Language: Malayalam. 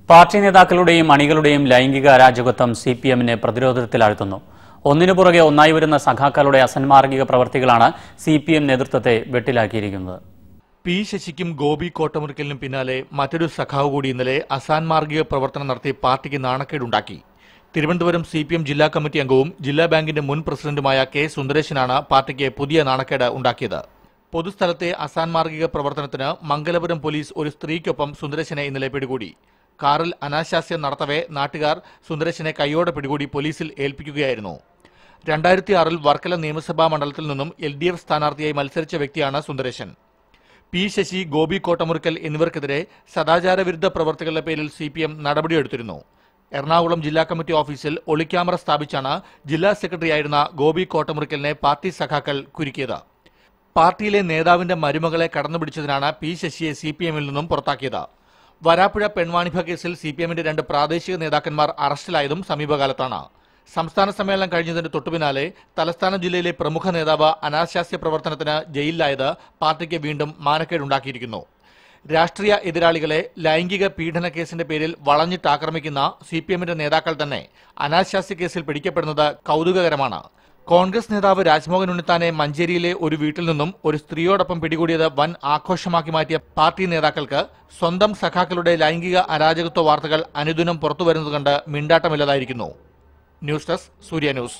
പാർട്ടി നേതാക്കളുടെയും അണികളുടെയും ലൈംഗിക അരാജകത്വം സിപിഎമ്മിനെ പ്രതിരോധത്തിലാഴ്ത്തുന്നു. ഒന്നിനു പുറകെ ഒന്നായി വരുന്ന സഖാക്കളുടെ അസന്മാർഗിക പ്രവൃത്തികളാണ് സിപിഎം നേതൃത്വത്തെ വെട്ടിലാക്കിയിരിക്കുന്നത്. പി ശശിക്കും ഗോപി കോട്ടമുറിക്കലിനും പിന്നാലെ മറ്റൊരു സഖാവ് കൂടി ഇന്നലെ അസാൻമാർഗിക പ്രവർത്തനം നടത്തി പാർട്ടിക്ക് നാണക്കേടുണ്ടാക്കി. തിരുവനന്തപുരം സിപിഎം ജില്ലാ കമ്മിറ്റി അംഗവും ജില്ലാ ബാങ്കിന്റെ മുൻ പ്രസിഡന്റുമായ കെ സുന്ദരേശനാണ് പാർട്ടിക്ക് പുതിയ നാണക്കേട് ഉണ്ടാക്കിയത്. പൊതുസ്ഥലത്തെ അസാൻമാർഗിക പ്രവർത്തനത്തിന് മംഗലപുരം പോലീസ് ഒരു സ്ത്രീക്കൊപ്പം സുന്ദരേശനെ ഇന്നലെ പിടികൂടി. കാറിൽ അനാശാസ്യം നടത്തവേ നാട്ടുകാർ സുന്ദരേശനെ കൈയോടെ പിടികൂടി പോലീസിൽ ഏൽപ്പിക്കുകയായിരുന്നു. 2006 വർക്കല നിയമസഭാ മണ്ഡലത്തിൽ നിന്നും LDF സ്ഥാനാർത്ഥിയായി മത്സരിച്ച വ്യക്തിയാണ് സുന്ദരേശൻ. പി ശശി, ഗോപി കോട്ടമുറിക്കൽ എന്നിവർക്കെതിരെ സദാചാര വിരുദ്ധ പ്രവർത്തികളുടെ പേരിൽ സിപിഎം നടപടിയെടുത്തിരുന്നു. എറണാകുളം ജില്ലാ കമ്മിറ്റി ഓഫീസിൽ ഒളിക്യാമറ സ്ഥാപിച്ചാണ് ജില്ലാ സെക്രട്ടറിയായിരുന്ന ഗോപി കോട്ടമുറിക്കലിനെ പാർട്ടി സഖാക്കൾ കുരുക്കിയത്. പാർട്ടിയിലെ നേതാവിന്റെ മരുമകളെ കടന്നുപിടിച്ചതിനാണ് പി ശശിയെ സിപിഎമ്മിൽ നിന്നും പുറത്താക്കിയത്. വരാപ്പുഴ പെൺവാണിഭ കേസിൽ സിപിഎമ്മിന്റെ 2 പ്രാദേശിക നേതാക്കന്മാർ അറസ്റ്റിലായതും സമീപകാലത്താണ്. സംസ്ഥാന സമ്മേളനം കഴിഞ്ഞതിന് തൊട്ടുപിന്നാലെ തലസ്ഥാന ജില്ലയിലെ പ്രമുഖ നേതാവ് അനാശാസ്യ പ്രവർത്തനത്തിന് ജയിലിലായത് പാർട്ടിക്ക് വീണ്ടും മാനക്കേടുണ്ടാക്കിയിരിക്കുന്നു. രാഷ്ട്രീയ എതിരാളികളെ ലൈംഗിക പീഡന കേസിന്റെ പേരിൽ വളഞ്ഞിട്ടാക്രമിക്കുന്ന സിപിഎമ്മിന്റെ നേതാക്കൾ തന്നെ അനാശാസ്യ കേസിൽ പിടിക്കപ്പെടുന്നത് കൗതുകകരമാണ്. കോൺഗ്രസ് നേതാവ് രാജ്മോഹൻ ഉണ്ണിത്താനെ മഞ്ചേരിയിലെ ഒരു വീട്ടിൽ നിന്നും ഒരു സ്ത്രീയോടൊപ്പം പിടികൂടിയത് വൻ ആഘോഷമാക്കി മാറ്റിയ പാർട്ടി നേതാക്കൾക്ക് സ്വന്തം സഖാക്കളുടെ ലൈംഗിക അരാജകത്വ വാർത്തകൾ അനുദിനം പുറത്തുവരുന്നത് കണ്ട് മിണ്ടാട്ടമില്ലാതായിരിക്കുന്നു. ന്യൂസ് ഡെസ്ക്, സൂര്യ ന്യൂസ്.